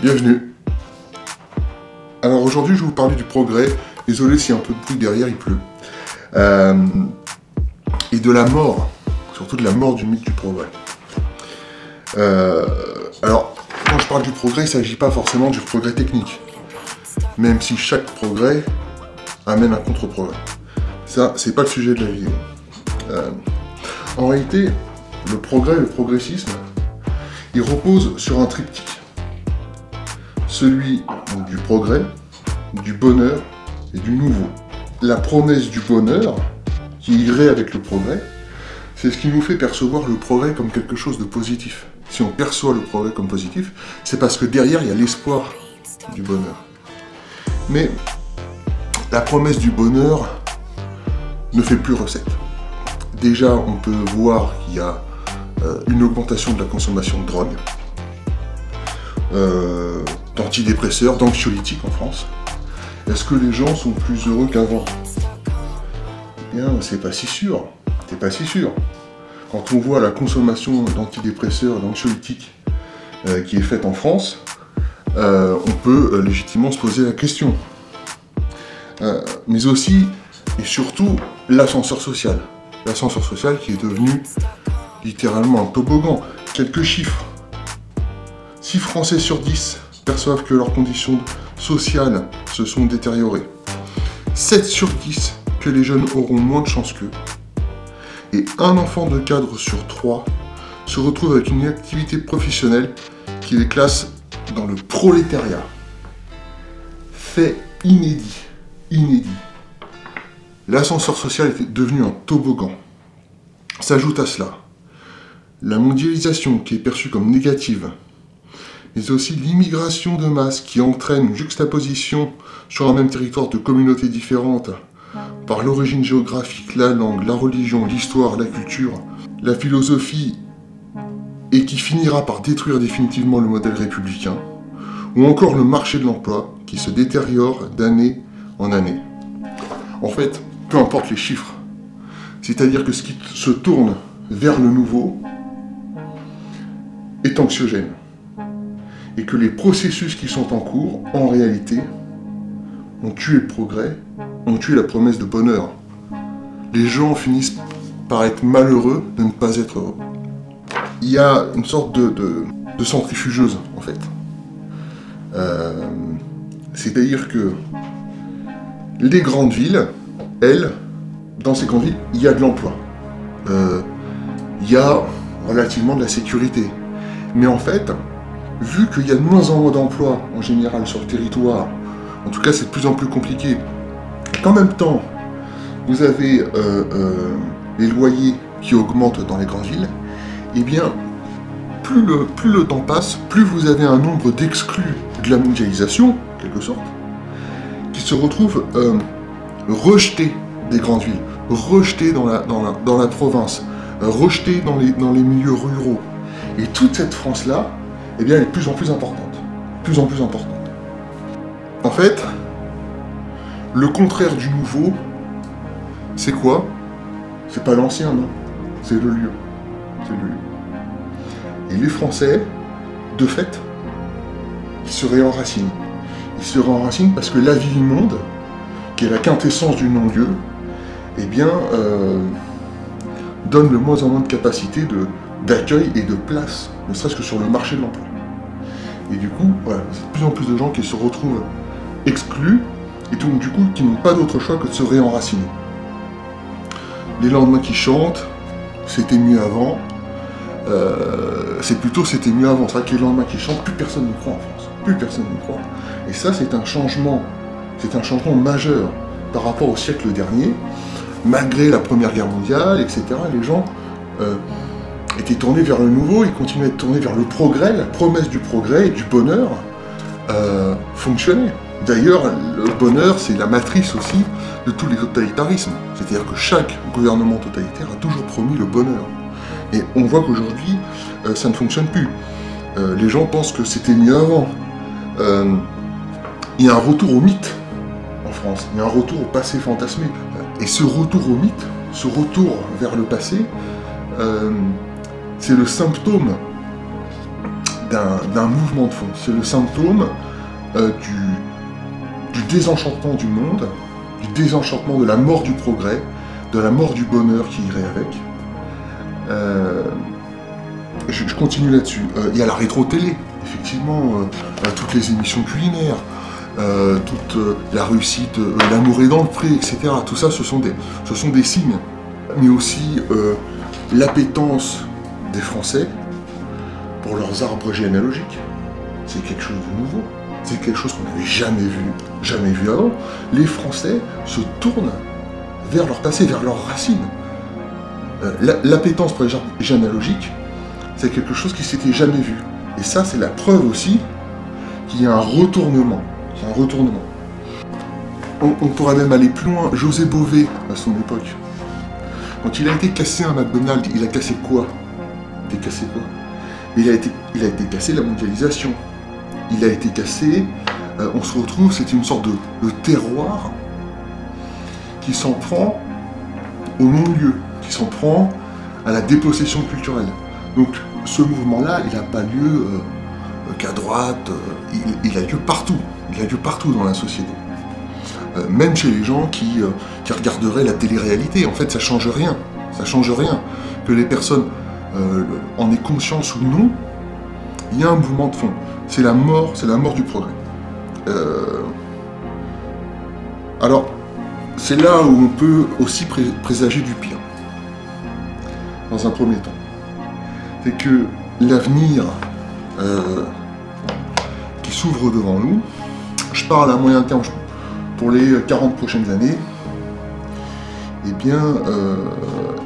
Bienvenue. Alors aujourd'hui, je vais vous parler du progrès. Désolé s'il y a un peu de bruit derrière, il pleut. Et de la mort, surtout de la mort du mythe du progrès. Alors, quand je parle du progrès, il ne s'agit pas forcément du progrès technique. Même si chaque progrès amène un contre-progrès. Ça, c'est pas le sujet de la vidéo. En réalité, le progrès, le progressisme, il repose sur un triptyque. Celui du progrès, du bonheur et du nouveau. La promesse du bonheur, qui irait avec le progrès, c'est ce qui nous fait percevoir le progrès comme quelque chose de positif. Si on perçoit le progrès comme positif, c'est parce que derrière, il y a l'espoir du bonheur. Mais la promesse du bonheur ne fait plus recette. Déjà, on peut voir qu'il y a une augmentation de la consommation de drogue, d'antidépresseurs, d'anxiolytiques en France. Est-ce que les gens sont plus heureux qu'avant? Eh bien, c'est pas si sûr. C'est pas si sûr. Quand on voit la consommation d'antidépresseurs, d'anxiolytiques qui est faite en France, on peut légitimement se poser la question. Mais aussi, et surtout, l'ascenseur social. L'ascenseur social qui est devenu littéralement un toboggan. Quelques chiffres. 6 Français sur 10 perçoivent que leurs conditions sociales se sont détériorées. 7 sur 10 que les jeunes auront moins de chance qu'eux. Et un enfant de cadre sur 3 se retrouve avec une activité professionnelle qui les classe dans le prolétariat. Fait inédit. Inédit. L'ascenseur social est devenu un toboggan. S'ajoute à cela la mondialisation qui est perçue comme négative, mais aussi l'immigration de masse qui entraîne une juxtaposition sur un même territoire de communautés différentes par l'origine géographique, la langue, la religion, l'histoire, la culture, la philosophie, et qui finira par détruire définitivement le modèle républicain, ou encore le marché de l'emploi qui se détériore d'année en année. En fait, peu importe les chiffres, c'est-à-dire que ce qui se tourne vers le nouveau est anxiogène. Et que les processus qui sont en cours, en réalité, ont tué le progrès, ont tué la promesse de bonheur. Les gens finissent par être malheureux de ne pas être heureux. Il y a une sorte de centrifugeuse, en fait. C'est-à-dire que les grandes villes, elles, dans ces grandes villes, il y a de l'emploi. Il y a relativement de la sécurité. Mais en fait, vu qu'il y a de moins en moins d'emplois en général sur le territoire, en tout cas c'est de plus en plus compliqué, qu'en même temps vous avez les loyers qui augmentent dans les grandes villes, eh bien plus le temps passe, plus vous avez un nombre d'exclus de la mondialisation, en quelque sorte, qui se retrouvent rejetés des grandes villes, rejetés dans la province, rejetés dans les milieux ruraux. Et toute cette France-là, eh bien, elle est de plus en plus importante. De plus en plus importante. En fait, le contraire du nouveau, c'est quoi? C'est pas l'ancien, non. C'est le lieu. C'est le lieu. Et les Français, de fait, ils se réenracinent. Ils se réenracinent parce que la ville-monde, qui est la quintessence du non-lieu, eh bien, donne le moins en moins de capacité d'accueil et de place, ne serait-ce que sur le marché de l'emploi. Et du coup, voilà, c'est de plus en plus de gens qui se retrouvent exclus, et donc du coup, qui n'ont pas d'autre choix que de se réenraciner. Les lendemains qui chantent, c'était mieux avant, c'est plutôt c'était mieux avant. C'est vrai que les lendemains qui chantent, plus personne n'y croit en France. Plus personne n'y croit. Et ça, c'est un changement majeur par rapport au siècle dernier. Malgré la Première Guerre mondiale, etc., les gens étaient tournés vers le nouveau, ils continuaient à être tournés vers le progrès, la promesse du progrès et du bonheur fonctionnait. D'ailleurs, le bonheur, c'est la matrice aussi de tous les totalitarismes. C'est-à-dire que chaque gouvernement totalitaire a toujours promis le bonheur. Et on voit qu'aujourd'hui, ça ne fonctionne plus. Les gens pensent que c'était mieux avant. Il y a un retour au mythe en France, il y a un retour au passé fantasmé. Et ce retour au mythe, ce retour vers le passé, c'est le symptôme d'un mouvement de fond. C'est le symptôme du désenchantement du monde, du désenchantement de la mort du progrès, de la mort du bonheur qui irait avec. Je continue là-dessus. Il y a la rétro-télé, effectivement, toutes les émissions culinaires, toute la réussite, l'amour est dans le pré, etc. Tout ça, ce sont des signes. Mais aussi l'appétence des Français pour leurs arbres généalogiques. C'est quelque chose de nouveau. C'est quelque chose qu'on n'avait jamais vu avant. Les Français se tournent vers leur passé, vers leurs racines. L'appétence pour les arbres généalogiques, c'est quelque chose qui s'était jamais vu. Et ça, c'est la preuve aussi qu'il y a un retournement. On pourrait même aller plus loin. José Bové, à son époque, quand il a été cassé un McDonald's, il a cassé quoi? Il a été cassé la mondialisation. Il a été cassé, on se retrouve, c'est une sorte de terroir qui s'en prend au non-lieu, qui s'en prend à la dépossession culturelle. Donc ce mouvement-là, il n'a pas lieu qu'à droite, il a lieu partout. Il a lieu partout dans la société. Même chez les gens qui regarderaient la télé-réalité. En fait, ça change rien. Ça change rien. Que les personnes en aient conscience ou non, il y a un mouvement de fond. C'est la mort du progrès. Alors, c'est là où on peut aussi présager du pire. Dans un premier temps. C'est que l'avenir qui s'ouvre devant nous, je parle à moyen terme pour les 40 prochaines années, eh bien,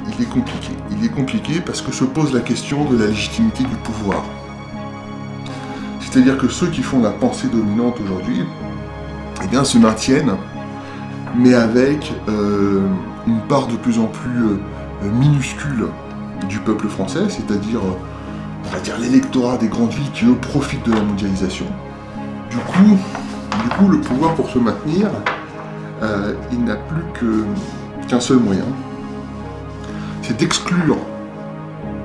il est compliqué. Il est compliqué parce que se pose la question de la légitimité du pouvoir. C'est-à-dire que ceux qui font la pensée dominante aujourd'hui, eh bien, se maintiennent, mais avec une part de plus en plus minuscule du peuple français, c'est-à-dire, on va dire, l'électorat des grandes villes qui, eux, profitent de la mondialisation. Du coup, le pouvoir, pour se maintenir, il n'a plus qu'un seul moyen, c'est d'exclure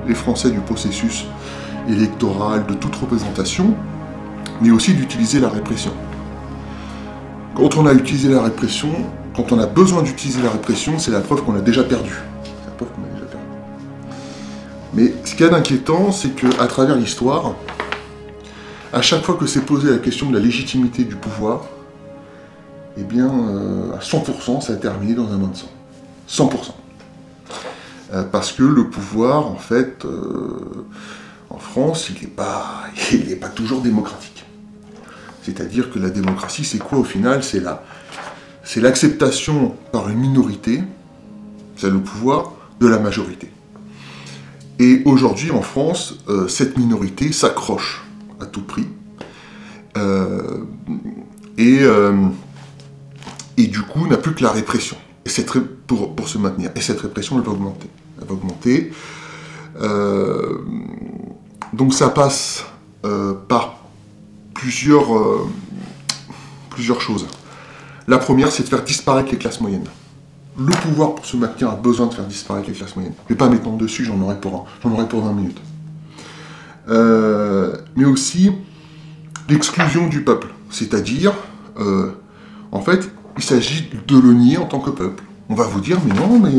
les Français du processus électoral, de toute représentation, mais aussi d'utiliser la répression. Quand on a utilisé la répression, quand on a besoin d'utiliser la répression, c'est la preuve qu'on a déjà perdu. Mais ce qu'il y a d'inquiétant, c'est qu'à travers l'histoire, à chaque fois que s'est posée la question de la légitimité du pouvoir, eh bien, à 100%, ça a terminé dans un bain de sang. 100%. Parce que le pouvoir, en fait, en France, il n'est pas toujours démocratique. C'est-à-dire que la démocratie, c'est quoi au final? C'est l'acceptation par une minorité, c'est le pouvoir, de la majorité. Et aujourd'hui, en France, cette minorité s'accroche à tout prix. Et du coup, n'a plus que la répression pour se maintenir. Et cette répression, elle va augmenter. Donc ça passe par plusieurs choses. La première, c'est de faire disparaître les classes moyennes. Le pouvoir, pour se maintenir, a besoin de faire disparaître les classes moyennes. Je ne vais pas m'étendre dessus, j'en aurai pour 20 minutes. Mais aussi l'exclusion du peuple. C'est-à-dire, en fait, il s'agit de le nier en tant que peuple. On va vous dire, mais non, mais...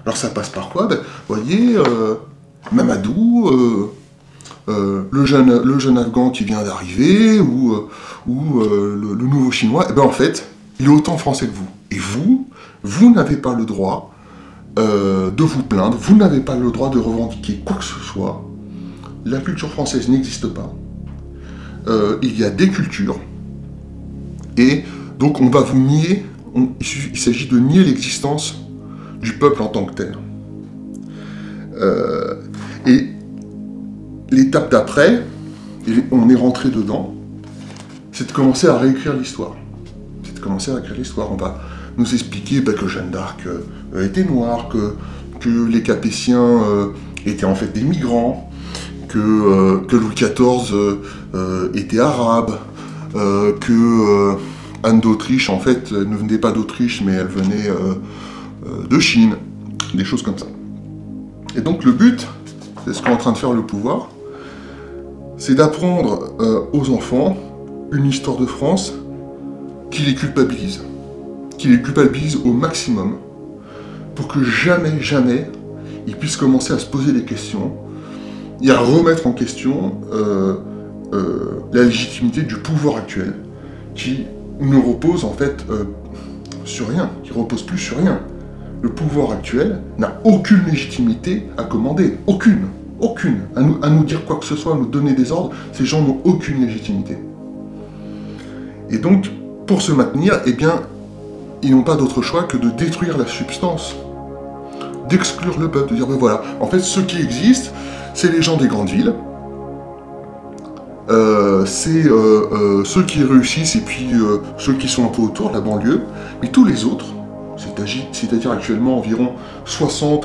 Alors ça passe par quoi? Ben, voyez, Mamadou, le jeune Afghan qui vient d'arriver, ou le nouveau Chinois, et ben en fait, il est autant français que vous. Et vous n'avez pas le droit de vous plaindre, vous n'avez pas le droit de revendiquer quoi que ce soit. La culture française n'existe pas. Il y a des cultures. Et donc on va vous nier, il s'agit de nier l'existence du peuple en tant que tel. Et l'étape d'après, et on est rentré dedans, c'est de commencer à réécrire l'histoire. On va nous expliquer que Jeanne d'Arc était noire, que les Capétiens étaient en fait des migrants, que Louis XIV était arabe, que Anne d'Autriche, en fait, ne venait pas d'Autriche, mais elle venait de Chine, des choses comme ça. Et donc le but, c'est ce qu'est en train de faire le pouvoir, c'est d'apprendre aux enfants une histoire de France qui les culpabilise au maximum, pour que jamais, jamais, ils puissent commencer à se poser des questions et à remettre en question la légitimité du pouvoir actuel, qui ne repose en fait sur rien, qui repose plus sur rien. Le pouvoir actuel n'a aucune légitimité à commander, aucune, à nous dire quoi que ce soit, à nous donner des ordres, ces gens n'ont aucune légitimité. Et donc, pour se maintenir, eh bien, ils n'ont pas d'autre choix que de détruire la substance, d'exclure le peuple, de dire, ben voilà, en fait, ceux qui existent, c'est les gens des grandes villes, c'est ceux qui réussissent et puis ceux qui sont un peu autour, la banlieue, mais tous les autres, c'est-à-dire actuellement environ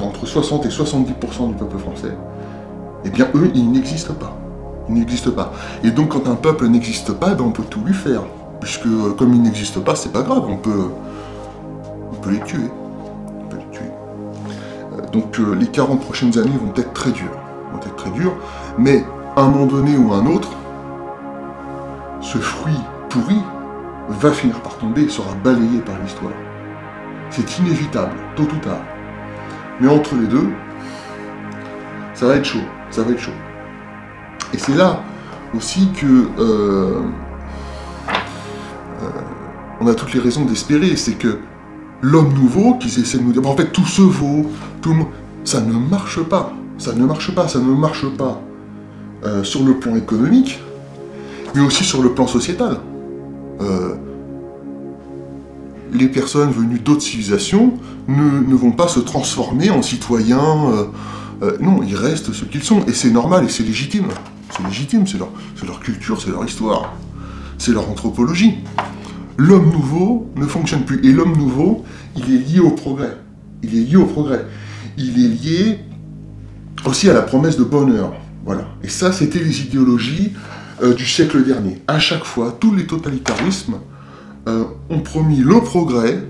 entre 60 et 70% du peuple français, eh bien eux, ils n'existent pas. Ils n'existent pas. Et donc quand un peuple n'existe pas, ben, on peut tout lui faire. Puisque comme ils n'existent pas, c'est pas grave, on peut les tuer. Donc les 40 prochaines années vont être très dures. Mais à un moment donné ou à un autre, ce fruit pourri va finir par tomber et sera balayé par l'histoire. C'est inévitable, tôt ou tard. Mais entre les deux, ça va être chaud. Et c'est là aussi que on a toutes les raisons d'espérer, c'est que l'homme nouveau, qu'ils essaient de nous dire, en fait tout se vaut, tout le monde, ça ne marche pas. Ça ne marche pas sur le plan économique, mais aussi sur le plan sociétal. Les personnes venues d'autres civilisations ne vont pas se transformer en citoyens. Non, ils restent ce qu'ils sont. Et c'est normal et c'est légitime. C'est leur culture, c'est leur histoire. C'est leur anthropologie. L'homme nouveau ne fonctionne plus. Et l'homme nouveau, il est lié au progrès. Il est lié aussi à la promesse de bonheur. Voilà. Et ça, c'était les idéologies du siècle dernier. À chaque fois, tous les totalitarismes ont promis le progrès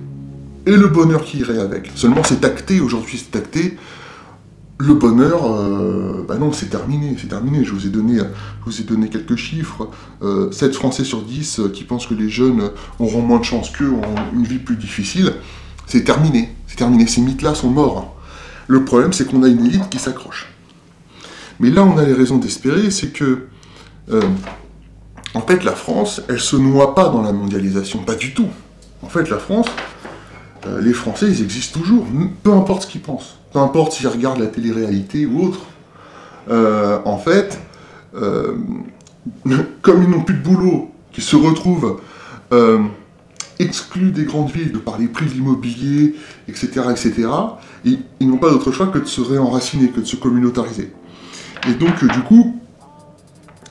et le bonheur qui irait avec. Seulement, c'est acté, aujourd'hui c'est acté. Le bonheur, bah non, c'est terminé. Je vous ai donné quelques chiffres. 7 Français sur 10 qui pensent que les jeunes auront moins de chance qu'eux, auront une vie plus difficile. C'est terminé. Ces mythes-là sont morts. Le problème, c'est qu'on a une élite qui s'accroche. Mais là, on a les raisons d'espérer, c'est que, en fait, la France, elle se noie pas dans la mondialisation, pas du tout. En fait, la France, les Français, ils existent toujours, peu importe ce qu'ils pensent. Peu importe s'ils regardent la télé-réalité ou autre. En fait, comme ils n'ont plus de boulot, qu'ils se retrouvent exclus des grandes villes de par les prix de l'immobilier, etc., ils n'ont pas d'autre choix que de se réenraciner, que de se communautariser. Et donc, du coup,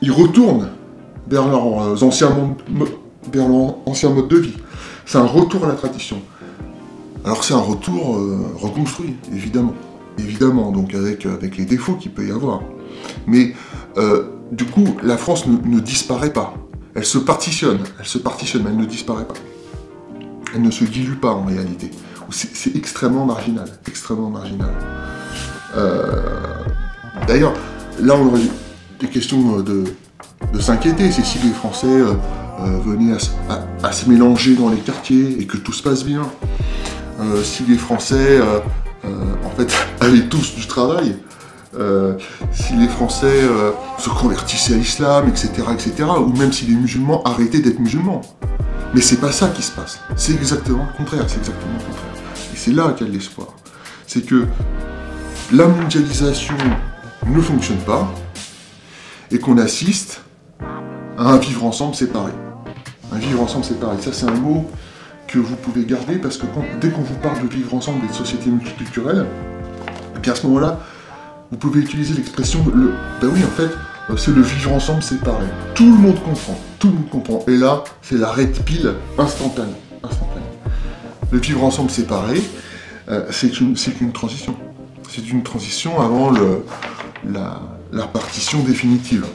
ils retournent vers leurs anciens modes de vie. C'est un retour à la tradition. Alors c'est un retour reconstruit, évidemment, donc avec les défauts qu'il peut y avoir. Mais du coup, la France ne disparaît pas. Elle se partitionne, mais elle ne disparaît pas. Elle ne se dilue pas en réalité. C'est extrêmement marginal, D'ailleurs, là on aurait des questions de s'inquiéter, c'est si les Français venaient à se mélanger dans les quartiers et que tout se passe bien. Si les Français, en fait, avaient tous du travail, si les Français se convertissaient à l'islam, etc., ou même si les musulmans arrêtaient d'être musulmans. Mais c'est pas ça qui se passe. C'est exactement le contraire. Et c'est là qu'il y a de l'espoir. C'est que la mondialisation ne fonctionne pas et qu'on assiste à un vivre ensemble séparé. Ça, c'est un mot que vous pouvez garder parce que dès qu'on vous parle de vivre ensemble et de société multiculturelle, et bien à ce moment-là, vous pouvez utiliser l'expression ben oui, en fait, c'est le vivre ensemble séparé. Tout le monde comprend. Et là, c'est la red pill instantanée. Le vivre ensemble séparé, c'est une transition. C'est une transition avant la partition définitive.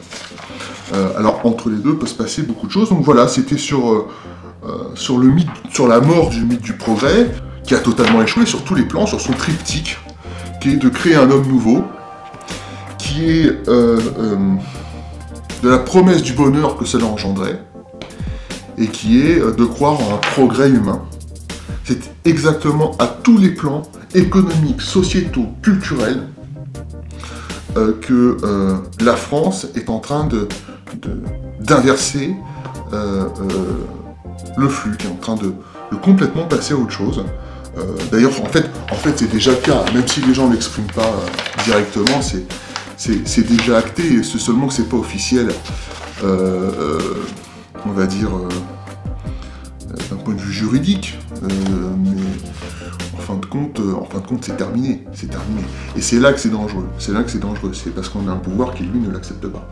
Alors, entre les deux peut se passer beaucoup de choses. Donc voilà, c'était sur sur le mythe, sur la mort du mythe du progrès, qui a totalement échoué sur tous les plans, sur son triptyque, qui est de créer un homme nouveau, qui est de la promesse du bonheur que cela engendrait, et qui est de croire en un progrès humain. C'est exactement à tous les plans, économiques, sociétaux, culturels, que la France est en train d'inverser le flux, qui est en train de complètement passer à autre chose. D'ailleurs, en fait c'est déjà le cas, même si les gens ne l'expriment pas directement, c'est déjà acté, c'est seulement que c'est pas officiel, on va dire, d'un point de vue juridique, mais en fin de compte, c'est terminé, c'est terminé. Et c'est là que c'est dangereux, c'est parce qu'on a un pouvoir qui, lui, ne l'accepte pas.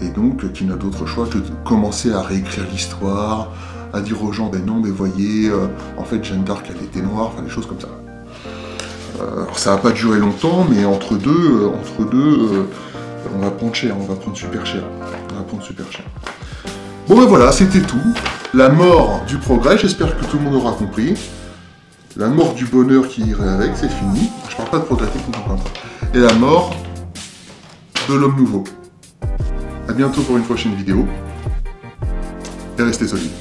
Et donc, qui n'a d'autre choix que de commencer à réécrire l'histoire, à dire aux gens, ben non, mais voyez, en fait, Jeanne d'Arc, elle était noire, enfin, des choses comme ça. Alors, ça va pas durer longtemps, mais entre deux, on va prendre cher, on va prendre super cher. Bon ben voilà, c'était tout. La mort du progrès, j'espère que tout le monde aura compris. La mort du bonheur qui irait avec, c'est fini. Je parle pas de progrès technique encore une fois. Et la mort de l'homme nouveau. A bientôt pour une prochaine vidéo. Et restez solides.